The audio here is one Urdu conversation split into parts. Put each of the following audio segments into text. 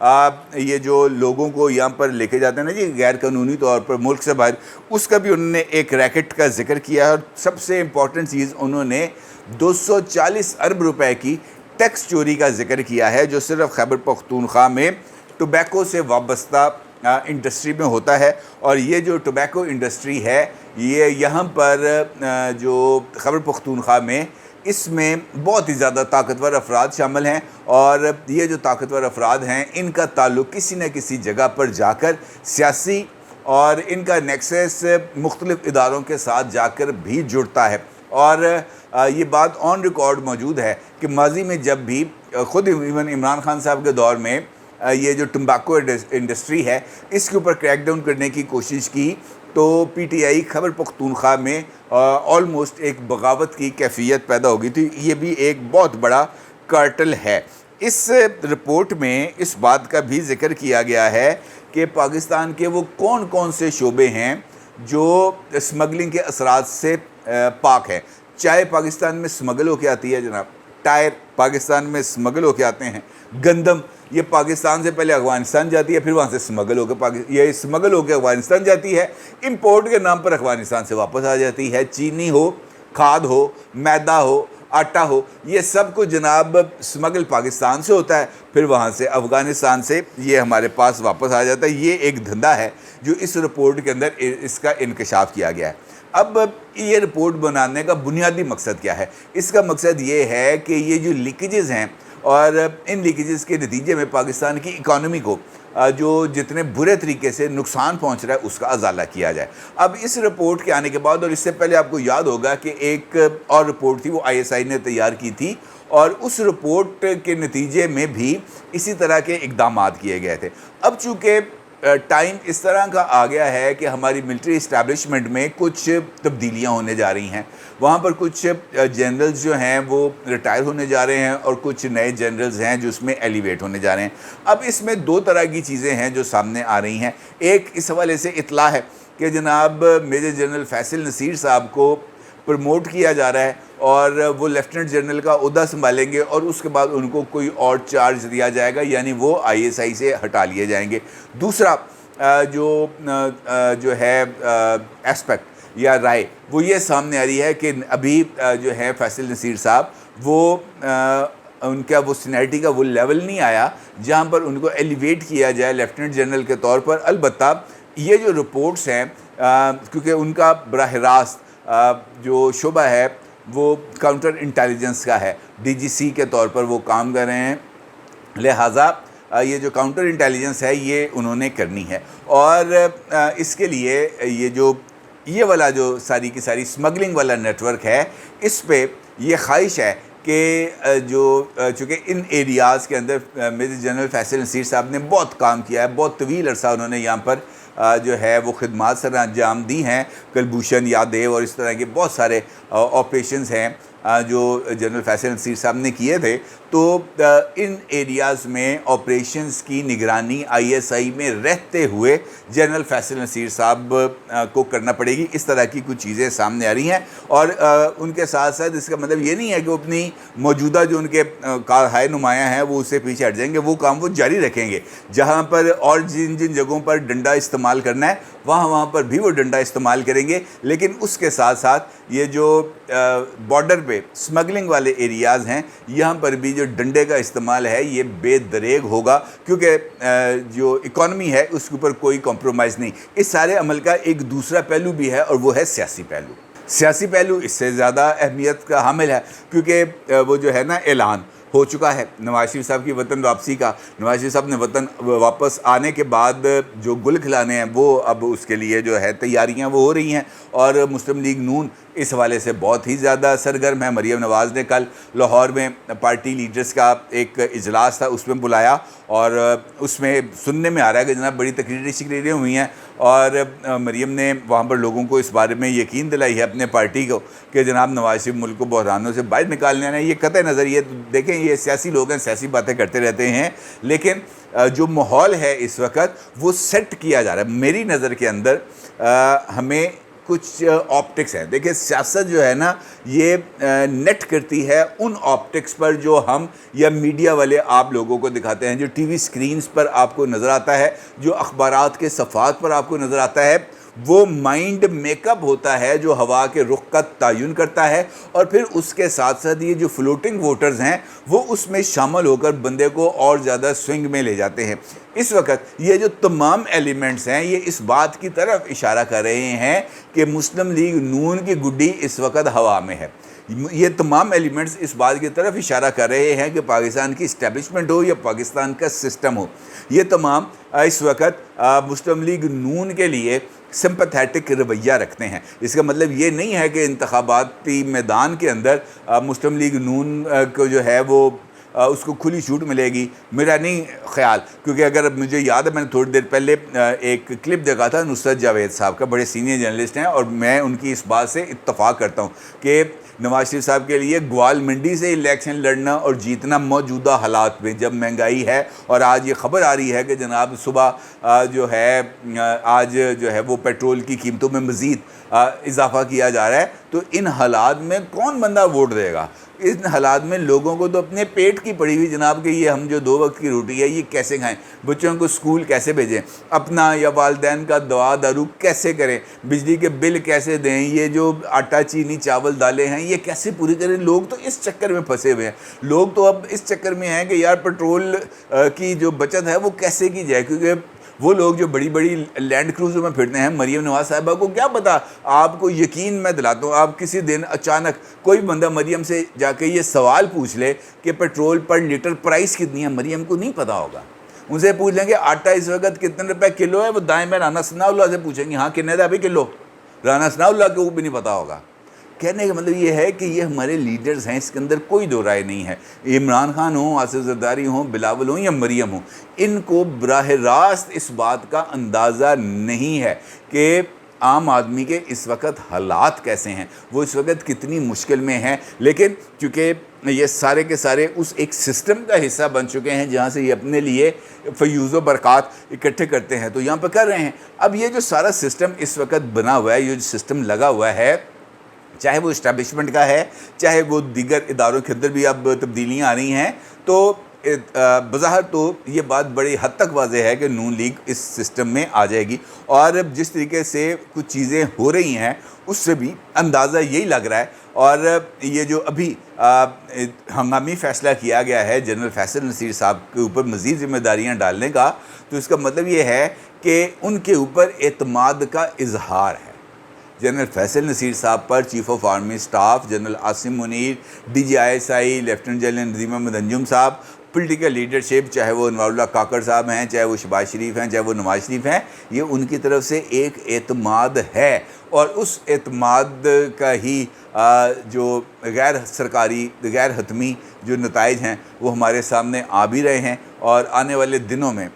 یہ جو لوگوں کو یہاں پر لے کے جاتے ہیں نا جی غیر قانونی طور پر ملک سے باہر، اس کا بھی انہوں نے ایک ریکٹ کا ذکر کیا ہے، اور سب سے امپورٹنٹ چیز انہوں نے 240 ارب روپے کی ٹیکس چوری کا ذکر کیا ہے، جو صرف خیبر پختونخوا میں ٹوبیکو سے وابستہ انڈسٹری میں ہوتا ہے۔ اور یہ جو ٹوبیکو انڈسٹری ہے یہ یہاں پر جو خیبر پختونخوا میں اس میں بہت ہی زیادہ طاقتور افراد شامل ہیں، اور یہ جو طاقتور افراد ہیں ان کا تعلق کسی نہ کسی جگہ پر جا کر سیاسی، اور ان کا نیکسس مختلف اداروں کے ساتھ جا کر بھی جڑتا ہے۔ اور یہ بات آن ریکارڈ موجود ہے کہ ماضی میں جب بھی خود ایون عمران خان صاحب کے دور میں یہ جو ٹمباکو انڈسٹری ہے اس کے اوپر کریک ڈاؤن کرنے کی کوشش کی، تو P T I Khyber Pakhtunkhwa میں آلموسٹ ایک بغاوت کی کیفیت پیدا ہو گئی تھی۔ یہ بھی ایک بہت بڑا کارٹل ہے۔ اس رپورٹ میں اس بات کا بھی ذکر کیا گیا ہے کہ پاکستان کے وہ کون کون سے شعبے ہیں جو اسمگلنگ کے اثرات سے پاک ہیں۔ چائے پاکستان میں اسمگل ہو کے آتی ہے جناب، ٹائر پاکستان میں اسمگل ہو کے آتے ہیں، گندم یہ پاکستان سے پہلے افغانستان جاتی ہے، پھر وہاں سے اسمگل ہو کے یہ اسمگل ہو کے افغانستان جاتی ہے، امپورٹ کے نام پر افغانستان سے واپس آ جاتی ہے۔ چینی ہو، کھاد ہو، میدا ہو، آٹا ہو، یہ سب کچھ جناب اسمگل پاکستان سے ہوتا ہے، پھر وہاں سے افغانستان سے یہ ہمارے پاس واپس آ جاتا ہے۔ یہ ایک دھندا ہے جو اس رپورٹ کے اندر اس کا انکشاف کیا گیا ہے۔ اب یہ رپورٹ بنانے کا بنیادی مقصد کیا ہے؟ اس کا مقصد یہ ہے کہ یہ جو لیکیجز ہیں اور ان لیکیجز کے نتیجے میں پاکستان کی اکانومی کو جو جتنے برے طریقے سے نقصان پہنچ رہا ہے اس کا ازالہ کیا جائے۔ اب اس رپورٹ کے آنے کے بعد، اور اس سے پہلے آپ کو یاد ہوگا کہ ایک اور رپورٹ تھی وہ آئی ایس آئی نے تیار کی تھی، اور اس رپورٹ کے نتیجے میں بھی اسی طرح کے اقدامات کیے گئے تھے۔ اب چونکہ ٹائم اس طرح کا آ گیا ہے کہ ہماری ملٹری اسٹیبلشمنٹ میں کچھ تبدیلیاں ہونے جا رہی ہیں، وہاں پر کچھ جنرلز جو ہیں وہ ریٹائر ہونے جا رہے ہیں، اور کچھ نئے جنرلز ہیں جو اس میں ایلیویٹ ہونے جا رہے ہیں۔ اب اس میں دو طرح کی چیزیں ہیں جو سامنے آ رہی ہیں۔ ایک اس حوالے سے اطلاع ہے کہ جناب میجر جنرل فیصل نصیر صاحب کو پروموٹ کیا جا رہا ہے، اور وہ لیفٹیننٹ جنرل کا عہدہ سنبھالیں گے، اور اس کے بعد ان کو کوئی اور چارج دیا جائے گا، یعنی وہ آئی ایس آئی سے ہٹا لیے جائیں گے۔ دوسرا جو ہے ایسپیکٹ یا رائے وہ یہ سامنے آ رہی ہے کہ ابھی جو ہے فیصل نصیر صاحب وہ ان کا وہ سینیرٹی کا وہ لیول نہیں آیا جہاں پر ان کو ایلیویٹ کیا جائے لیفٹیننٹ جنرل کے طور پر۔ البتہ یہ جو رپورٹس ہیں کیونکہ ان کا براہ راست جو شعبہ ہے وہ کاؤنٹر انٹیلیجنس کا ہے، ڈی جی سی کے طور پر وہ کام کر رہے ہیں، لہٰذا یہ جو کاؤنٹر انٹیلیجنس ہے یہ انہوں نے کرنی ہے، اور اس کے لیے یہ والا جو ساری کی ساری اسمگلنگ والا نیٹ ورک ہے اس پہ یہ خواہش ہے کہ چونکہ ان ایریاز کے اندر میجر جنرل فیصل نصیر صاحب نے بہت کام کیا ہے، بہت طویل عرصہ انہوں نے یہاں پر جو ہے وہ خدمات سر انجام دی ہیں، کلبھوشن یادیو اور اس طرح کے بہت سارے آپریشنز ہیں جو جنرل فیصل نصیر صاحب نے کیے تھے۔ تو ان ایریاز میں آپریشنز کی نگرانی آئی ایس آئی میں رہتے ہوئے جنرل فیصل نصیر صاحب کو کرنا پڑے گی۔ اس طرح کی کچھ چیزیں سامنے آ رہی ہیں، اور ان کے ساتھ ساتھ اس کا مطلب یہ نہیں ہے کہ وہ اپنی موجودہ جو ان کے ہائے نمایاں ہیں وہ اس سے پیچھے ہٹ جائیں گے، وہ کام وہ جاری رکھیں گے۔ جہاں پر اور جن جگہوں پر ڈنڈا استعمال کرنا ہے وہاں پر بھی وہ ڈنڈا استعمال کریں گے، لیکن اس کے ساتھ ساتھ یہ جو بارڈر پہ اسمگلنگ والے ایریاز ہیں یہاں پر بھی جو ڈنڈے کا استعمال ہے یہ بے دریغ ہوگا، کیونکہ جو اکانومی ہے اس کے اوپر کوئی کمپرومائز نہیں۔ اس سارے عمل کا ایک دوسرا پہلو بھی ہے، اور وہ ہے سیاسی پہلو۔ سیاسی پہلو اس سے زیادہ اہمیت کا حامل ہے، کیونکہ وہ جو ہے نا اعلان ہو چکا ہے نواز شریف صاحب کی وطن واپسی کا۔ نواز شریف صاحب نے وطن واپس آنے کے بعد جو گل کھلانے ہیں وہ اب اس کے لیے جو ہے تیاریاں وہ ہو رہی ہیں، اور مسلم لیگ نون اس حوالے سے بہت ہی زیادہ سرگرم ہے۔ مریم نواز نے کل لاہور میں پارٹی لیڈرز کا ایک اجلاس تھا اس میں بلایا، اور اس میں سننے میں آ رہا ہے کہ جناب بڑی تقریریں ہوئی ہیں، اور مریم نے وہاں پر لوگوں کو اس بارے میں یقین دلائی ہے اپنے پارٹی کو کہ جناب نواز شریف ملک کو بحرانوں سے باہر نکالنے آنا ہے۔ یہ قطع نظر یہ دیکھیں یہ سیاسی لوگ ہیں، سیاسی باتیں کرتے رہتے ہیں، لیکن جو ماحول ہے اس وقت وہ سیٹ کیا جا رہا ہے۔ میری نظر کے اندر ہمیں کچھ آپٹکس ہیں. دیکھیں سیاست جو ہے نا یہ نیٹ کرتی ہے ان آپٹکس پر جو ہم یا میڈیا والے آپ لوگوں کو دکھاتے ہیں, جو ٹی وی سکرینز پر آپ کو نظر آتا ہے, جو اخبارات کے صفحات پر آپ کو نظر آتا ہے. وہ مائنڈ میک اپ ہوتا ہے جو ہوا کے رخ کا تعین کرتا ہے, اور پھر اس کے ساتھ ساتھ یہ جو فلوٹنگ ووٹرز ہیں وہ اس میں شامل ہو کر بندے کو اور زیادہ سوئنگ میں لے جاتے ہیں. اس وقت یہ جو تمام ایلیمنٹس ہیں یہ اس بات کی طرف اشارہ کر رہے ہیں کہ مسلم لیگ نون کی گڈی اس وقت ہوا میں ہے. یہ تمام ایلیمنٹس اس بات کی طرف اشارہ کر رہے ہیں کہ پاکستان کی اسٹیبلشمنٹ ہو یا پاکستان کا سسٹم ہو, یہ تمام اس وقت مسلم لیگ نون کے لیے سمپتھیٹک رویہ رکھتے ہیں. اس کا مطلب یہ نہیں ہے کہ انتخاباتی میدان کے اندر مسلم لیگ نون کو جو ہے وہ اس کو کھلی چھوٹ ملے گی, میرا نہیں خیال. کیونکہ اگر مجھے یاد ہے میں نے تھوڑی دیر پہلے ایک کلپ دیکھا تھا نصرت جاوید صاحب کا, بڑے سینئر جرنلسٹ ہیں, اور میں ان کی اس بات سے اتفاق کرتا ہوں کہ نواز شریف صاحب کے لیے گوال منڈی سے الیکشن لڑنا اور جیتنا موجودہ حالات میں, جب مہنگائی ہے اور آج یہ خبر آ رہی ہے کہ جناب صبح جو ہے آج جو ہے وہ پیٹرول کی قیمتوں میں مزید اضافہ کیا جا رہا ہے, تو ان حالات میں کون بندہ ووٹ دے گا؟ ان حالات میں لوگوں کو تو اپنے پیٹ کی پڑی ہوئی جناب کہ یہ ہم جو 2 وقت کی روٹی ہے یہ کیسے کھائیں, بچوں کو اسکول کیسے بھیجیں, اپنا یا والدین کا دوا دارو کیسے کریں, بجلی کے بل کیسے دیں, یہ جو آٹا چینی چاول دالیں ہیں یہ کیسے پوری کریں. لوگ تو اس چکر میں پھنسے ہوئے ہیں. لوگ تو اب اس چکر میں ہیں کہ یار پیٹرول کی جو بچت ہے وہ کیسے کی جائے, کیونکہ وہ لوگ جو بڑی بڑی لینڈ کروزوں میں پھرتے ہیں, مریم نواز صاحبہ کو کیا پتا. آپ کو یقین میں دلاتا ہوں, آپ کسی دن اچانک کوئی بندہ مریم سے جا کے یہ سوال پوچھ لے کہ پیٹرول پر لیٹر پرائس کتنی ہے, مریم کو نہیں پتا ہوگا. ان سے پوچھ لیں کہ آٹا اس وقت کتنے روپے کلو ہے, وہ دائیں میں رانا ثناء اللہ سے پوچھیں گے ہاں کتنے تھا ابھی کلو, رانا ثناء اللہ کو بھی نہیں پتا ہوگا. کہنے کا مطلب یہ ہے کہ یہ ہمارے لیڈرز ہیں, اس کے اندر کوئی دو رائے نہیں ہے. عمران خان ہوں, آصف زرداری ہوں, بلاول ہوں یا مریم ہوں, ان کو براہ راست اس بات کا اندازہ نہیں ہے کہ عام آدمی کے اس وقت حالات کیسے ہیں, وہ اس وقت کتنی مشکل میں ہیں. لیکن چونکہ یہ سارے کے سارے اس ایک سسٹم کا حصہ بن چکے ہیں جہاں سے یہ اپنے لیے فیوز و برکات اکٹھے کرتے ہیں, تو یہاں پہ کر رہے ہیں. اب یہ جو سارا سسٹم اس وقت بنا ہوا ہے, یہ جو سسٹم لگا ہوا ہے, چاہے وہ اسٹیبلشمنٹ کا ہے چاہے وہ دیگر اداروں کے اندر بھی اب تبدیلیاں آ رہی ہیں, تو بظاہر تو یہ بات بڑی حد تک واضح ہے کہ نون لیگ اس سسٹم میں آ جائے گی. اور جس طریقے سے کچھ چیزیں ہو رہی ہیں اس سے بھی اندازہ یہی لگ رہا ہے. اور یہ جو ابھی ہنگامی فیصلہ کیا گیا ہے جنرل فیصل نصیر صاحب کے اوپر مزید ذمہ داریاں ڈالنے کا, تو اس کا مطلب یہ ہے کہ ان کے اوپر اعتماد کا اظہار ہے. جنرل فیصل نصیر صاحب پر chief of army staff general Asim Munir, D G I S I lieutenant general Nazim Ahmed Anjum صاحب, پولیٹیکل لیڈرشپ چاہے وہ انوار اللہ کاکڑ صاحب ہیں, چاہے وہ شہباز شریف ہیں, چاہے وہ نواز شریف ہیں, یہ ان کی طرف سے ایک اعتماد ہے. اور اس اعتماد کا ہی جو غیر سرکاری غیر حتمی جو نتائج ہیں وہ ہمارے سامنے آ بھی رہے ہیں. اور آنے والے دنوں میں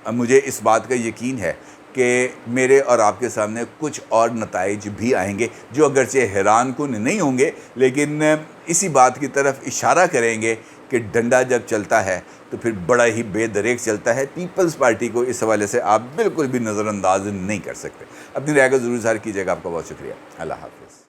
مجھے اس بات کا یقین ہے کہ میرے اور آپ کے سامنے کچھ اور نتائج بھی آئیں گے جو اگرچہ حیران کن نہیں ہوں گے, لیکن اسی بات کی طرف اشارہ کریں گے کہ ڈنڈا جب چلتا ہے تو پھر بڑا ہی بے دریغ چلتا ہے. پیپلز پارٹی کو اس حوالے سے آپ بالکل بھی نظر انداز نہیں کر سکتے. اپنی رائے کو ضرور اظہار کیجیے گا. آپ کا بہت شکریہ. اللہ حافظ.